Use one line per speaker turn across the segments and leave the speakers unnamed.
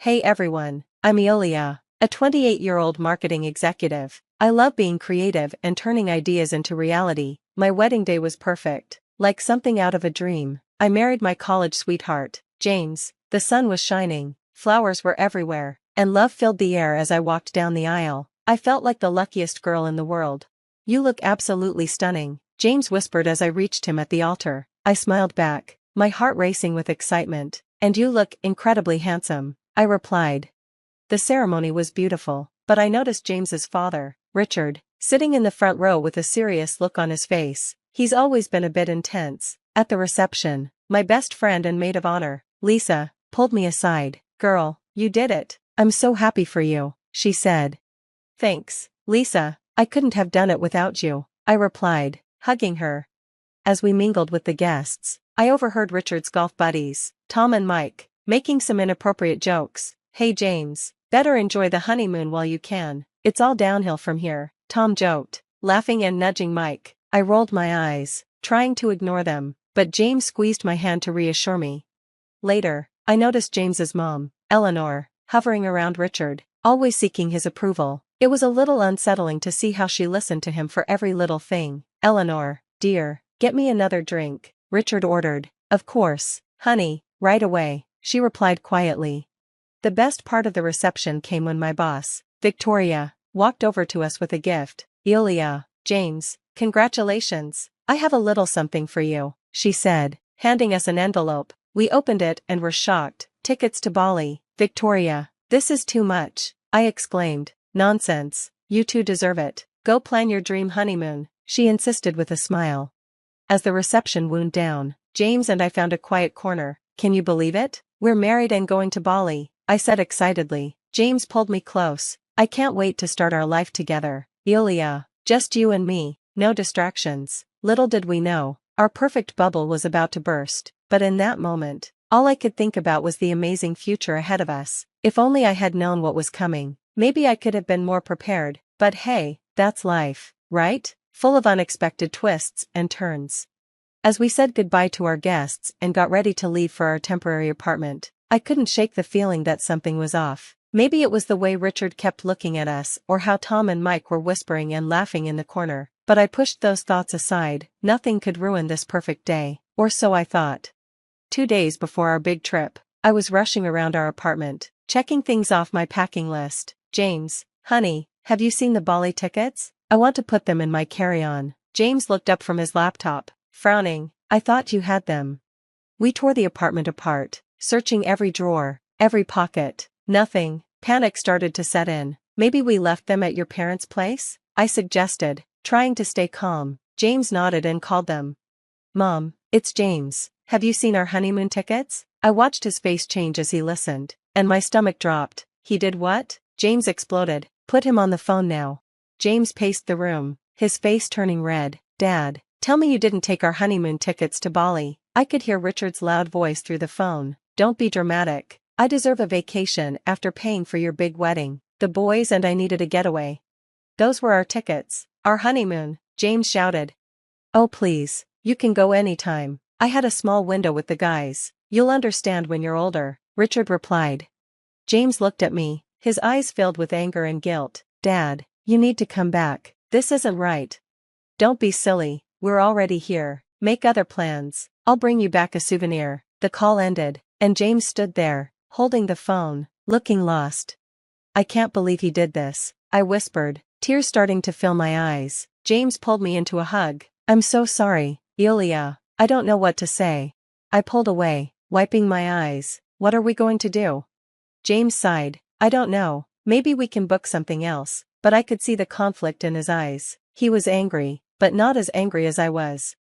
Hey everyone, I'm Eolia, a 28-year-old marketing executive. I love being creative and turning ideas into reality. My wedding day was perfect, like something out of a dream. I married my college sweetheart, James. The sun was shining, flowers were everywhere, and love filled the air as I walked down the aisle. I felt like the luckiest girl in the world. "You look absolutely stunning," James whispered as I reached him at the altar. I smiled back, my heart racing with excitement. "And you look incredibly handsome," I replied. The ceremony was beautiful, but I noticed James's father, Richard, sitting in the front row with a serious look on his face. He's always been a bit intense. At the reception, my best friend and maid of honor, Lisa, pulled me aside. "Girl, you did it. I'm so happy for you," she said. "Thanks, Lisa, I couldn't have done it without you," I replied, hugging her. As we mingled with the guests, I overheard Richard's golf buddies, Tom and Mike, making some inappropriate jokes. "Hey James, better enjoy the honeymoon while you can. It's all downhill from here," Tom joked, laughing and nudging Mike. I rolled my eyes, trying to ignore them, but James squeezed my hand to reassure me. Later, I noticed James's mom, Eleanor, hovering around Richard, always seeking his approval. It was a little unsettling to see how she listened to him for every little thing. "Eleanor, dear, get me another drink," Richard ordered. "Of course, honey, right away," she replied quietly. The best part of the reception came when my boss, Victoria, walked over to us with a gift. "Eolia, James, congratulations, I have a little something for you," she said, handing us an envelope. We opened it and were shocked. "Tickets to Bali." "Victoria, this is too much," I exclaimed. "Nonsense, you two deserve it. Go plan your dream honeymoon," she insisted with a smile. As the reception wound down, James and I found a quiet corner. "Can you believe it? We're married and going to Bali," I said excitedly. James pulled me close. "I can't wait to start our life together, Eolia, just you and me, no distractions." Little did we know, our perfect bubble was about to burst, but in that moment, all I could think about was the amazing future ahead of us. If only I had known what was coming, maybe I could have been more prepared, but hey, that's life, right? Full of unexpected twists and turns. As we said goodbye to our guests and got ready to leave for our temporary apartment, I couldn't shake the feeling that something was off. Maybe it was the way Richard kept looking at us or how Tom and Mike were whispering and laughing in the corner, but I pushed those thoughts aside. Nothing could ruin this perfect day, or so I thought. 2 days before our big trip, I was rushing around our apartment, checking things off my packing list. "James, honey, have you seen the Bali tickets? I want to put them in my carry-on." James looked up from his laptop, frowning. "I thought you had them." We tore the apartment apart, searching every drawer, every pocket. Nothing. Panic started to set in. "Maybe we left them at your parents' place?" I suggested, trying to stay calm. James nodded and called them. "Mom, it's James. Have you seen our honeymoon tickets?" I watched his face change as he listened, and my stomach dropped. "He did what?" James exploded. "Put him on the phone now." James paced the room, his face turning red. "Dad, tell me you didn't take our honeymoon tickets to Bali." I could hear Richard's loud voice through the phone. "Don't be dramatic. I deserve a vacation after paying for your big wedding. The boys and I needed a getaway." "Those were our tickets, our honeymoon," James shouted. "Oh please, you can go anytime. I had a small window with the guys. You'll understand when you're older," Richard replied. James looked at me, his eyes filled with anger and guilt. "Dad, you need to come back. This isn't right." "Don't be silly, we're already here. Make other plans. I'll bring you back a souvenir." The call ended, and James stood there, holding the phone, looking lost. "I can't believe he did this," I whispered, tears starting to fill my eyes. James pulled me into a hug. "I'm so sorry, Eolia, I don't know what to say." I pulled away, wiping my eyes. "What are we going to do?" James sighed. "I don't know, maybe we can book something else," but I could see the conflict in his eyes. He was angry, but not as angry as I was.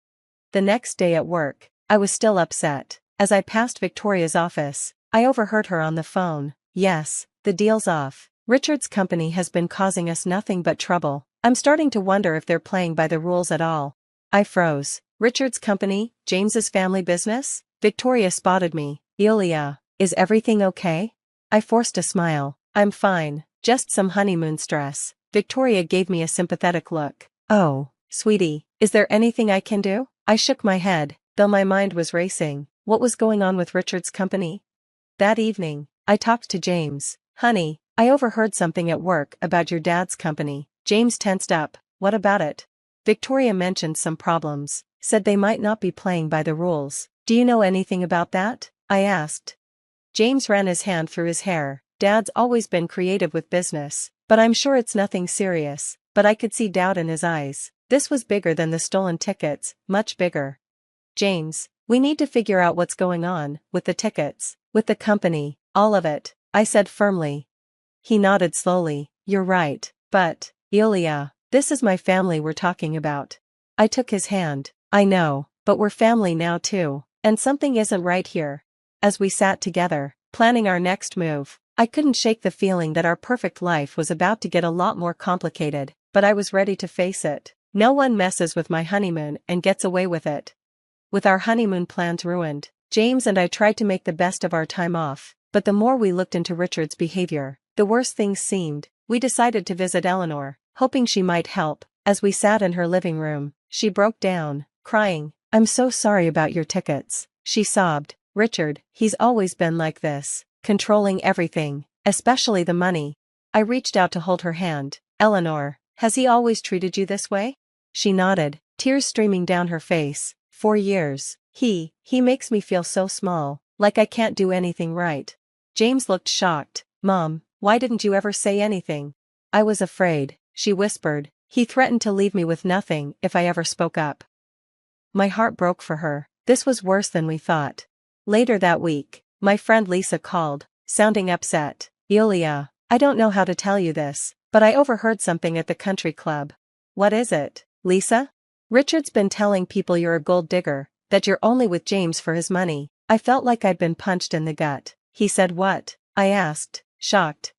The next day at work, I was still upset. As I passed Victoria's office, I overheard her on the phone. "Yes, the deal's off. Richard's company has been causing us nothing but trouble. I'm starting to wonder if they're playing by the rules at all." I froze. "Richard's company, James's family business?" Victoria spotted me. "Eolia, is everything okay?" I forced a smile. "I'm fine, just some honeymoon stress." Victoria gave me a sympathetic look. "Oh, sweetie, is there anything I can do?" I shook my head, though my mind was racing. What was going on with Richard's company? That evening, I talked to James. Honey, I overheard something at work about your dad's company. James tensed up. What about it? Victoria mentioned some problems, said they might not be playing by the rules. Do you know anything about that? I asked. James ran his hand through his hair. Dad's always been creative with business, but I'm sure it's nothing serious. But I could see doubt in his eyes. This was bigger than the stolen tickets, much bigger. James, we need to figure out what's going on, with the tickets, with the company, all of it, I said firmly. He nodded slowly. You're right, but, Ilya, this is my family we're talking about. I took his hand. I know, but we're family now too, and something isn't right here. As we sat together, planning our next move, I couldn't shake the feeling that our perfect life was about to get a lot more complicated, but I was ready to face it. No one messes with my honeymoon and gets away with it. With our honeymoon plans ruined, James and I tried to make the best of our time off, but the more we looked into Richard's behavior, the worse things seemed. We decided to visit Eleanor, hoping she might help. As we sat in her living room, she broke down, crying. I'm so sorry about your tickets, she sobbed. Richard, he's always been like this, controlling everything, especially the money. I reached out to hold her hand. Eleanor, has he always treated you this way? She nodded, tears streaming down her face. 4 years. He makes me feel so small, like I can't do anything right. James looked shocked. Mom, why didn't you ever say anything? I was afraid, she whispered. He threatened to leave me with nothing if I ever spoke up. My heart broke for her. This was worse than we thought. Later that week, my friend Lisa called, sounding upset. Ilya, I don't know how to tell you this, but I overheard something at the country club. What is it, Lisa? Richard's been telling people you're a gold digger, that you're only with James for his money. I felt like I'd been punched in the gut. He said what? I asked, shocked.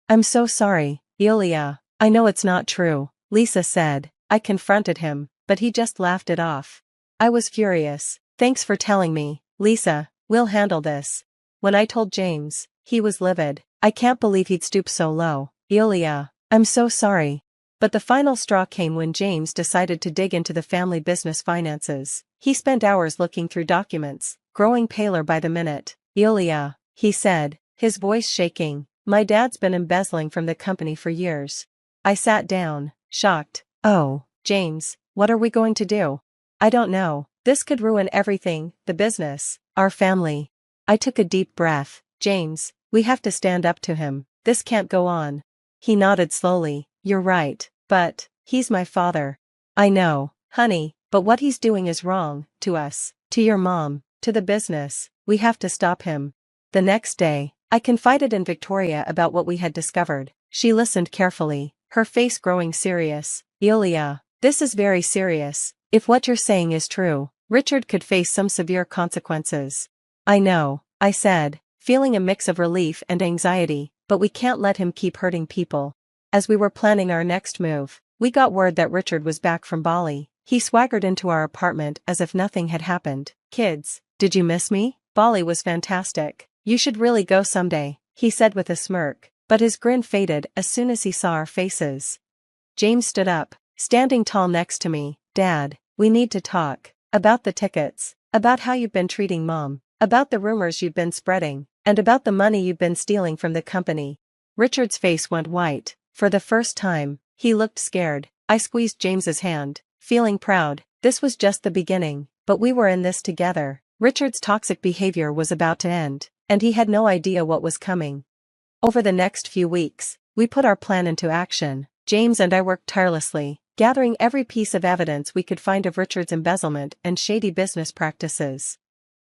I'm so sorry, Ilya. I know it's not true, Lisa said. I confronted him, but he just laughed it off. I was furious. Thanks for telling me, Lisa. We'll handle this. When I told James, he was livid. I can't believe he'd stoop so low. Ilya, I'm so sorry. But the final straw came when James decided to dig into the family business finances. He spent hours looking through documents, growing paler by the minute. Ilya, he said, his voice shaking, my dad's been embezzling from the company for years. I sat down, shocked. Oh, James, what are we going to do? I don't know. This could ruin everything, the business, our family. I took a deep breath. James, we have to stand up to him. This can't go on. He nodded slowly. You're right, but, he's my father. I know, honey, but what he's doing is wrong, to us, to your mom, to the business. We have to stop him. The next day, I confided in Victoria about what we had discovered. She listened carefully, her face growing serious. Ilya, this is very serious. If what you're saying is true, Richard could face some severe consequences. I know, I said, feeling a mix of relief and anxiety, but we can't let him keep hurting people. As we were planning our next move, we got word that Richard was back from Bali. He swaggered into our apartment as if nothing had happened. Kids, did you miss me? Bali was fantastic. You should really go someday, he said with a smirk, but his grin faded as soon as he saw our faces. James stood up, standing tall next to me. Dad, we need to talk. About the tickets, about how you've been treating Mom, about the rumors you've been spreading, and about the money you've been stealing from the company. Richard's face went white. For the first time, he looked scared. I squeezed James's hand, feeling proud. This was just the beginning, but we were in this together. Richard's toxic behavior was about to end, and he had no idea what was coming. Over the next few weeks, we put our plan into action. James and I worked tirelessly, gathering every piece of evidence we could find of Richard's embezzlement and shady business practices.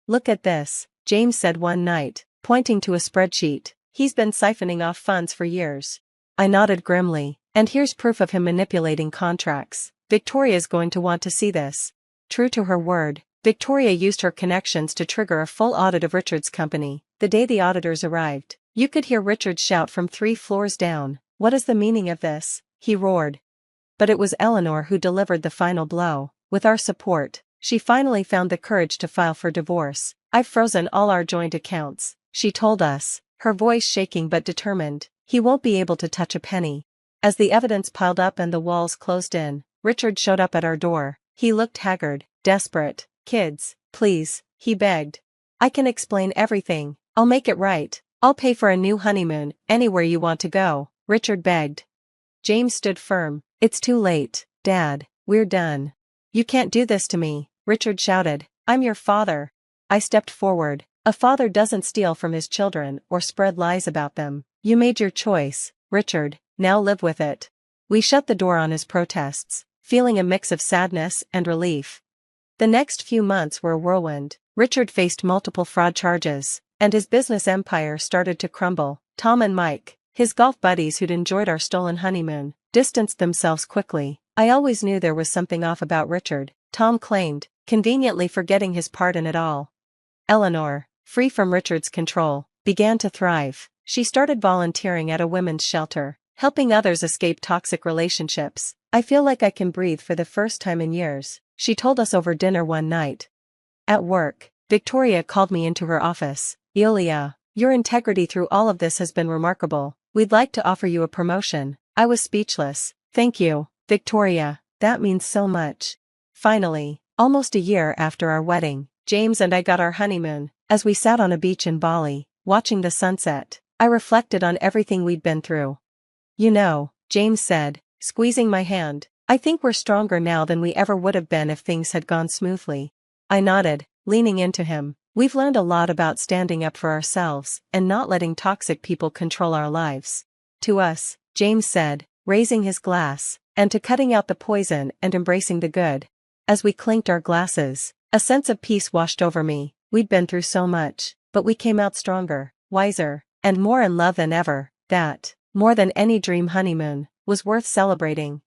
Look at this, James said one night, pointing to a spreadsheet. He's been siphoning off funds for years. I nodded grimly, and here's proof of him manipulating contracts. Victoria's going to want to see this. True to her word, Victoria used her connections to trigger a full audit of Richard's company. The day the auditors arrived, you could hear Richard shout from 3 floors down. What is the meaning of this? He roared. But it was Eleanor who delivered the final blow. With our support, she finally found the courage to file for divorce. I've frozen all our joint accounts, she told us, her voice shaking but determined. He won't be able to touch a penny. As the evidence piled up and the walls closed in, Richard showed up at our door. He looked haggard, desperate. Kids, please, he begged. I can explain everything. I'll make it right. I'll pay for a new honeymoon, anywhere you want to go, Richard begged. James stood firm. It's too late, Dad, we're done. You can't do this to me, Richard shouted. I'm your father. I stepped forward. A father doesn't steal from his children or spread lies about them. You made your choice, Richard, now live with it. We shut the door on his protests, feeling a mix of sadness and relief. The next few months were a whirlwind. Richard faced multiple fraud charges, and his business empire started to crumble. Tom and Mike, his golf buddies who'd enjoyed our stolen honeymoon, distanced themselves quickly. I always knew there was something off about Richard, Tom claimed, conveniently forgetting his part in it all. Eleanor, free from Richard's control, began to thrive. She started volunteering at a women's shelter, helping others escape toxic relationships. I feel like I can breathe for the first time in years, she told us over dinner one night. At work, Victoria called me into her office. Ilya, your integrity through all of this has been remarkable. We'd like to offer you a promotion. I was speechless. Thank you, Victoria, that means so much. Finally, almost a year after our wedding, James and I got our honeymoon. As we sat on a beach in Bali, watching the sunset, I reflected on everything we'd been through. You know, James said, squeezing my hand, I think we're stronger now than we ever would have been if things had gone smoothly. I nodded, leaning into him. We've learned a lot about standing up for ourselves and not letting toxic people control our lives. To us, James said, raising his glass, and to cutting out the poison and embracing the good. As we clinked our glasses, a sense of peace washed over me. We'd been through so much, but we came out stronger, wiser, and more in love than ever. That, more than any dream honeymoon, was worth celebrating.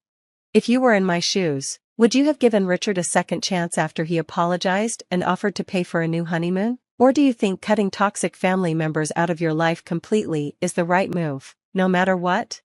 If you were in my shoes, would you have given Richard a second chance after he apologized and offered to pay for a new honeymoon? Or do you think cutting toxic family members out of your life completely is the right move, no matter what?